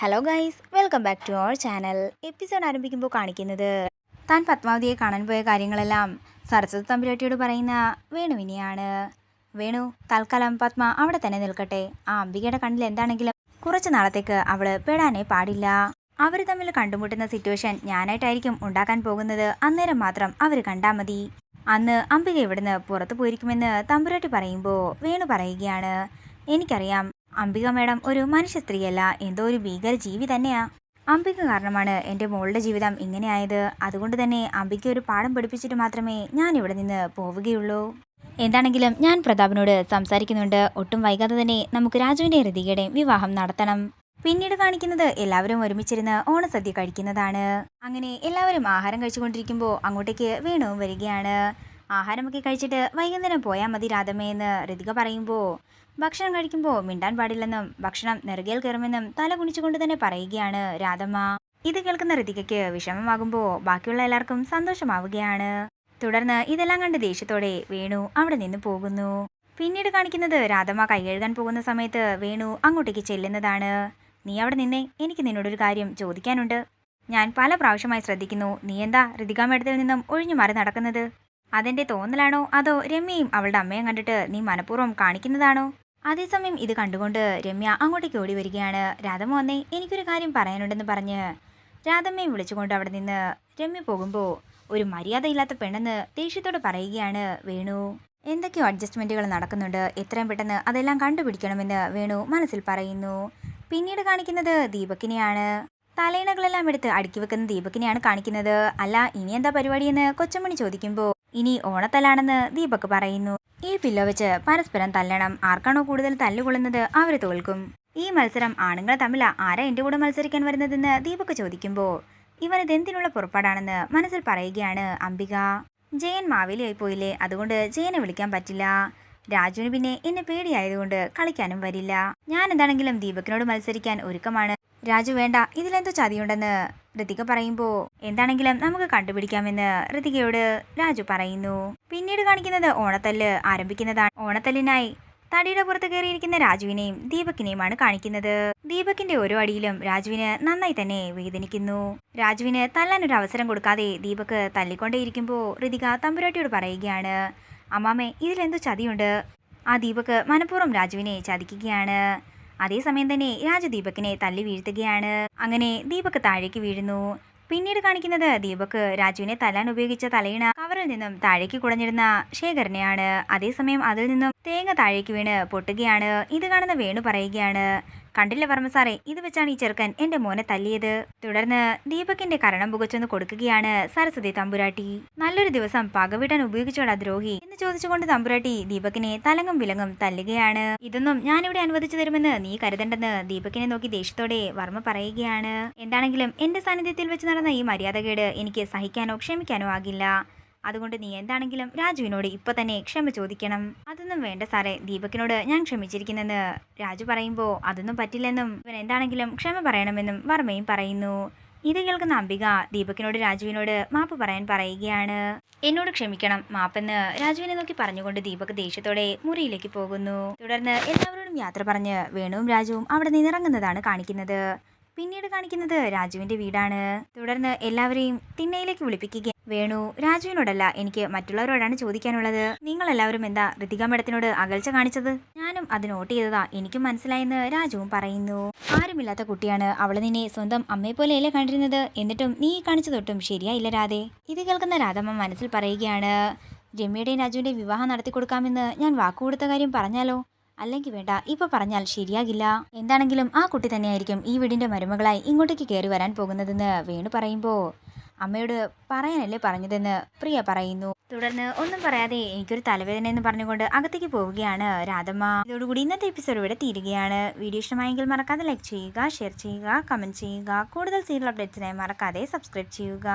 Hello guys, welcome back to our channel. Episode ആരംഭിക്കുമ്പോൾ കാണിക്കുന്നത് താൻ പത്മാവതിയെ കാണാൻ പോയ കാര്യങ്ങളെല്ലാം സരസ്വതി തമ്പുരാട്ടിയോട് പറയുന്ന വേണുവിനെയാണ്. വേണു, തൽക്കാലം പത്മ അവിടെ തന്നെ നിൽക്കട്ടെ. ആ അംബികയുടെ കണ്ണിൽ എന്താണെങ്കിലും കുറച്ച് നാളത്തേക്ക് അവള് പെടാനേ പാടില്ല. അവർ തമ്മിൽ കണ്ടുമുട്ടുന്ന സിറ്റുവേഷൻ ഞാനായിട്ടായിരിക്കും ഉണ്ടാക്കാൻ പോകുന്നത്. അന്നേരം മാത്രം അവർ കണ്ടാൽ മതി. അന്ന് അംബിക ഇവിടുന്ന് പുറത്തു പോയിരിക്കുമെന്ന് തമ്പുരാട്ടി പറയുമ്പോൾ വേണു പറയുകയാണ്, എനിക്കറിയാം അംബിക മേഡം ഒരു മനുഷ്യ സ്ത്രീയല്ല, എന്തോ ഒരു ഭീകര ജീവി തന്നെയാ. അംബിക കാരണമാണ് എൻ്റെ മോളുടെ ജീവിതം ഇങ്ങനെയായത്. അതുകൊണ്ട് തന്നെ അംബിക ഒരു പാഠം പഠിപ്പിച്ചിട്ട് മാത്രമേ ഞാൻ ഇവിടെ നിന്ന് പോവുകയുള്ളൂ. എന്താണെങ്കിലും ഞാൻ പ്രതാപനോട് സംസാരിക്കുന്നുണ്ട്. ഒട്ടും വൈകാതെ തന്നെ നമുക്ക് രാജുവിൻ്റെയും ഋതികയുടെയും വിവാഹം നടത്തണം. പിന്നീട് കാണിക്കുന്നത് എല്ലാവരും ഒരുമിച്ചിരുന്ന് ഓണസദ്യ കഴിക്കുന്നതാണ്. അങ്ങനെ എല്ലാവരും ആഹാരം കഴിച്ചുകൊണ്ടിരിക്കുമ്പോൾ അങ്ങോട്ടേക്ക് വേണുവും വരികയാണ്. ആഹാരമൊക്കെ കഴിച്ചിട്ട് വൈകുന്നേരം പോയാൽ മതി രാധമ്മയെന്ന് ഋതിക പറയുമ്പോൾ ഭക്ഷണം കഴിക്കുമ്പോൾ മിണ്ടാൻ പാടില്ലെന്നും ഭക്ഷണം നെറുകയിൽ കയറുമെന്നും തല കുണിച്ചുകൊണ്ട് തന്നെ പറയുകയാണ് രാധമ്മ. ഇത് കേൾക്കുന്ന ഋതികയ്ക്ക് വിഷമമാകുമ്പോൾ ബാക്കിയുള്ള എല്ലാവർക്കും സന്തോഷമാവുകയാണ്. തുടർന്ന് ഇതെല്ലാം കണ്ട് ദേഷ്യത്തോടെ വേണു അവിടെ നിന്ന് പോകുന്നു. പിന്നീട് കാണിക്കുന്നത് രാധമ്മ കൈ കഴുകാൻ പോകുന്ന സമയത്ത് വേണു അങ്ങോട്ടേക്ക് ചെല്ലുന്നതാണ്. നീ അവിടെ നിന്നേ, എനിക്ക് നിന്നോടൊരു കാര്യം ചോദിക്കാനുണ്ട്. ഞാൻ പല പ്രാവശ്യമായി ശ്രദ്ധിക്കുന്നു, നീ എന്താ ഋതിക മേഡത്തിൽ നിന്നും ഒഴിഞ്ഞു മാറി നടക്കുന്നത്? അതെന്റെ തോന്നലാണോ അതോ രമ്യയും അവളുടെ അമ്മയും കണ്ടിട്ട് നീ മനഃപൂർവ്വം കാണിക്കുന്നതാണോ? അതേസമയം ഇത് കണ്ടുകൊണ്ട് രമ്യ അങ്ങോട്ടേക്ക് ഓടി വരികയാണ്. രാധമ്മ വന്നേ, എനിക്കൊരു കാര്യം പറയാനുണ്ടെന്ന് പറഞ്ഞ് രാധമ്മയും വിളിച്ചുകൊണ്ട് അവിടെ നിന്ന് രമ്യ പോകുമ്പോൾ ഒരു മര്യാദയില്ലാത്ത പെണ്ണെന്ന് ദേഷ്യത്തോട് പറയുകയാണ് വേണു. എന്തൊക്കെയോ അഡ്ജസ്റ്റ്മെന്റുകൾ നടക്കുന്നുണ്ട്, എത്രയും പെട്ടെന്ന് അതെല്ലാം കണ്ടുപിടിക്കണമെന്ന് വേണു മനസ്സിൽ പറയുന്നു. പിന്നീട് കാണിക്കുന്നത് ദീപക്കിനെയാണ്. തലയിണകളെല്ലാം എടുത്ത് അടുക്കി വെക്കുന്ന ദീപക്കിനെയാണ് കാണിക്കുന്നത്. അല്ല, ഇനി എന്താ പരിപാടിയെന്ന് കൊച്ചമ്മണി ചോദിക്കുമ്പോൾ ഇനി ഓണത്തലാണെന്ന് ദീപക് പറയുന്നു. ഈ പില്ലോ വെച്ച് പരസ്പരം തല്ലണം. ആർക്കാണോ കൂടുതൽ തല്ലുകൊള്ളുന്നത് അവർ തോൽക്കും. ഈ മത്സരം ആണുങ്ങൾ തമ്മിൽ ആരാ എൻ്റെ കൂടെ മത്സരിക്കാൻ വരുന്നതെന്ന് ദീപക് ചോദിക്കുമ്പോൾ ഇവനിതെന്തിനുള്ള പുറപ്പാടാണെന്ന് മനസ്സിൽ പറയുകയാണ് അംബിക. ജയൻ മാവേലിയായി പോയില്ലേ, അതുകൊണ്ട് ജയനെ വിളിക്കാൻ പറ്റില്ല. രാജുവിന് പിന്നെ എന്നെ പേടിയായതുകൊണ്ട് കളിക്കാനും വരില്ല. ഞാൻ എന്താണെങ്കിലും ദീപകിനോട് മത്സരിക്കാൻ ഒരുക്കമാണ്. രാജു വേണ്ട, ഇതിലെന്തോ ചതിയുണ്ടെന്ന് ഋതിക പറയുമ്പോൾ എന്താണെങ്കിലും നമുക്ക് കണ്ടുപിടിക്കാമെന്ന് ഋതികയോട് രാജു പറയുന്നു. പിന്നീട് കാണിക്കുന്നത് ഓണത്തല്ല് ആരംഭിക്കുന്നതാണ്. ഓണത്തല്ലിനായി തടിയുടെ പുറത്ത് കയറിയിരിക്കുന്ന രാജുവിനെയും ദീപകിനെയുമാണ് കാണിക്കുന്നത്. ദീപകിന്റെ ഓരോ അടിയിലും രാജുവിന് നന്നായി തന്നെ വേദനിക്കുന്നു. രാജുവിന് തല്ലാനൊരു അവസരം കൊടുക്കാതെ ദീപക് തല്ലിക്കൊണ്ടേയിരിക്കുമ്പോൾ ഋതിക തമ്പുരാട്ടിയോട് പറയുകയാണ്, അമ്മാമ്മേ, ഇതിലെന്തോ ചതിയുണ്ട്. ആ ദീപക് മനഃപൂർവ്വം രാജുവിനെ ചതിക്കുകയാണ്. അതേസമയം തന്നെ രാജു ദീപകിനെ തല്ലി വീഴ്ത്തുകയാണ്. അങ്ങനെ ദീപക് താഴേക്ക് വീഴുന്നു. പിന്നീട് കാണിക്കുന്നത് ദീപക് രാജുവിനെ തല്ലാൻ ഉപയോഗിച്ച തലയിണ കവറിൽ നിന്നും താഴേക്ക് കുടഞ്ഞിടുന്ന ശേഖരനെയാണ്. അതേസമയം അതിൽ നിന്നും തേങ്ങ താഴേക്ക് വീണ് പൊട്ടുകയാണ്. ഇത് കാണുന്ന വേണു പറയുകയാണ്, കണ്ടില്ല വർമ്മ സാറേ, ഇത് വെച്ചാണ് ഈ ചെറുക്കൻ എന്റെ മോനെ തല്ലിയത്. തുടർന്ന് ദീപകിന്റെ കരണം പുകച്ചൊന്ന് കൊടുക്കുകയാണ് സരസ്വതി തമ്പുരാട്ടി. നല്ലൊരു ദിവസം പകവിടാൻ ഉപയോഗിച്ചോടാ ദ്രോഹി എന്ന് ചോദിച്ചുകൊണ്ട് തമ്പുരാട്ടി ദീപകിനെ തലങ്ങും വിലങ്ങും തല്ലുകയാണ്. ഇതൊന്നും ഞാനിവിടെ അനുവദിച്ചു തരുമെന്ന് നീ കരുതണ്ടെന്ന് ദീപകിനെ നോക്കി ദേഷ്യത്തോടെ വർമ്മ പറയുകയാണ്. എന്താണെങ്കിലും എന്റെ സാന്നിധ്യത്തിൽ വെച്ച് നടന്ന ഈ മര്യാദകേട് എനിക്ക് സഹിക്കാനോ ക്ഷമിക്കാനോ ആകില്ല. അതുകൊണ്ട് നീ എന്താണെങ്കിലും രാജുവിനോട് ഇപ്പൊ തന്നെ ക്ഷമ ചോദിക്കണം. അതൊന്നും വേണ്ട സാറേ, ദീപകിനോട് ഞാൻ ക്ഷമിച്ചിരിക്കുന്നെന്ന് രാജു പറയുമ്പോൾ അതൊന്നും പറ്റില്ലെന്നും ഇവൻ എന്താണെങ്കിലും ക്ഷമ പറയണമെന്നും വർമ്മയും പറയുന്നു. ഇത് കേൾക്കുന്ന അംബിക ദീപകിനോട് രാജുവിനോട് മാപ്പ് പറയാൻ പറയുകയാണ്. എന്നോട് ക്ഷമിക്കണം, മാപ്പെന്ന് രാജുവിനെ നോക്കി പറഞ്ഞുകൊണ്ട് ദീപക് ദേഷ്യത്തോടെ മുറിയിലേക്ക് പോകുന്നു. തുടർന്ന് എല്ലാവരോടും യാത്ര പറഞ്ഞ് വേണുവും രാജുവും അവിടെ നിന്നിറങ്ങുന്നതാണ് കാണിക്കുന്നത്. പിന്നീട് കാണിക്കുന്നത് രാജുവിന്റെ വീടാണ്. തുടർന്ന് എല്ലാവരെയും തിണ്ണയിലേക്ക് വിളിപ്പിക്കുക. വേണു രാജുവിനോടല്ല, എനിക്ക് മറ്റുള്ളവരോടാണ് ചോദിക്കാനുള്ളത്. നിങ്ങൾ എല്ലാവരും എന്താ ഋതിക മേഡത്തിനോട് അകൽച്ച കാണിച്ചത്? ഞാനും അത് നോട്ട് ചെയ്തതാ, എനിക്കും മനസ്സിലായെന്ന് രാജുവും പറയുന്നു. ആരുമില്ലാത്ത കുട്ടിയാണ്, അവള് നിന്നെ സ്വന്തം അമ്മയെ പോലെയല്ലേ കണ്ടിരുന്നത്, എന്നിട്ടും നീ കാണിച്ചതൊട്ടും ശരിയായില്ല രാധേ. ഇത് കേൾക്കുന്ന രാധമ്മ മനസ്സിൽ പറയുകയാണ്, രമ്യയുടെയും രാജുവിന്റെ വിവാഹം നടത്തി കൊടുക്കാമെന്ന് ഞാൻ വാക്കുകൊടുത്ത കാര്യം പറഞ്ഞാലോ? അല്ലെങ്കിൽ വേണ്ട, ഇപ്പൊ പറഞ്ഞാൽ ശരിയാകില്ല. എന്താണെങ്കിലും ആ കുട്ടി തന്നെയായിരിക്കും ഈ വീടിന്റെ മരുമകളായി ഇങ്ങോട്ടേക്ക് കയറി വരാൻ പോകുന്നതെന്ന് വേണു പറയുമ്പോൾ അമ്മയോട് പറയാനല്ലേ പറഞ്ഞതെന്ന് പ്രിയ പറയുന്നു. തുടർന്ന് ഒന്നും പറയാതെ എനിക്കൊരു തലവേദന എന്ന് പറഞ്ഞുകൊണ്ട് അകത്തേക്ക് പോവുകയാണ് രാധമ്മ. ഇതോടുകൂടി ഇന്നത്തെ എപ്പിസോഡ് ഇവിടെ തീരുകയാണ്. വീഡിയോ ഇഷ്ടമായെങ്കിൽ മറക്കാതെ ലൈക്ക് ചെയ്യുക, ഷെയർ ചെയ്യുക, കമന്റ് ചെയ്യുക. കൂടുതൽ സീരിയൽ അപ്ഡേറ്റ്സിനായി മറക്കാതെ സബ്സ്ക്രൈബ് ചെയ്യുക.